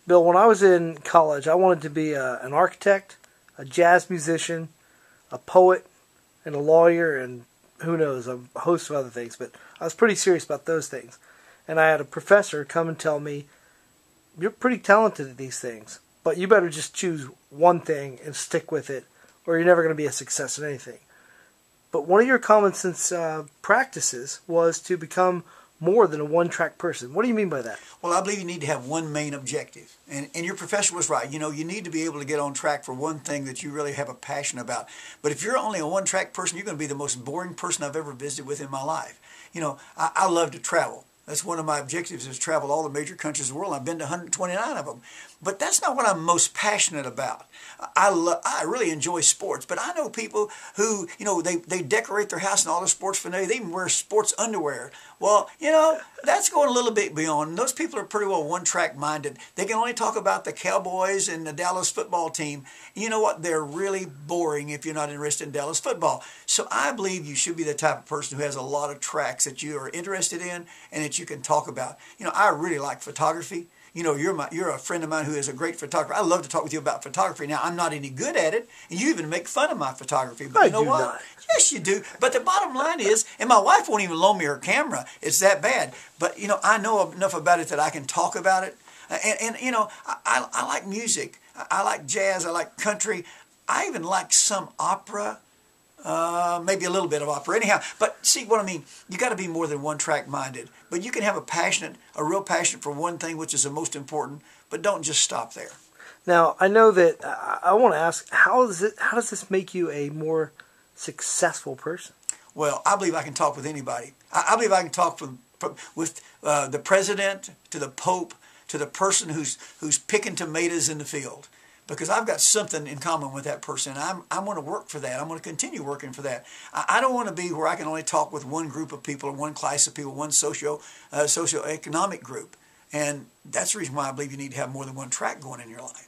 Bill, when I was in college, I wanted to be an architect, a jazz musician, a poet, and a lawyer, and who knows, a host of other things. But I was pretty serious about those things. And I had a professor come and tell me, you're pretty talented at these things, but you better just choose one thing and stick with it, or you're never going to be a success at anything. But one of your common sense practices was to become more than a one-track person. What do you mean by that? Well, I believe you need to have one main objective. And your professor was right. You know, you need to be able to get on track for one thing that you really have a passion about. But if you're only a one-track person, you're going to be the most boring person I've ever visited with in my life. You know, I love to travel. That's one of my objectives, is travel all the major countries of the world. I've been to 129 of them. But that's not what I'm most passionate about. I really enjoy sports, but I know people who, you know, they decorate their house in all the sports paraphernalia. They even wear sports underwear. Well, you know, that's going a little bit beyond. Those people are pretty well one-track minded. They can only talk about the Cowboys and the Dallas football team. You know what? They're really boring if you're not interested in Dallas football. So I believe you should be the type of person who has a lot of tracks that you are interested in and that you can talk about. You know, I really like photography. You know, you're a friend of mine who is a great photographer. I love to talk with you about photography. Now, I'm not any good at it, and you even make fun of my photography. But you know what? Not. Yes, you do. But the bottom line is, and my wife won't even loan me her camera. It's that bad. But, you know, I know enough about it that I can talk about it. And you know, I like music. I like jazz. I like country. I even like some opera. Maybe a little bit of opera. Anyhow, but see what I mean? You got to be more than one-track minded. But you can have a real passion for one thing, which is the most important, but don't just stop there. Now, I know that I want to ask, how does this make you a more successful person? Well, I believe I can talk with anybody. I believe I can talk with the president, to the pope, to the person who's picking tomatoes in the field. Because I've got something in common with that person. I'm going to work for that. I'm going to continue working for that. I don't want to be where I can only talk with one group of people or one class of people, one socioeconomic group. And that's the reason why I believe you need to have more than one track going in your life.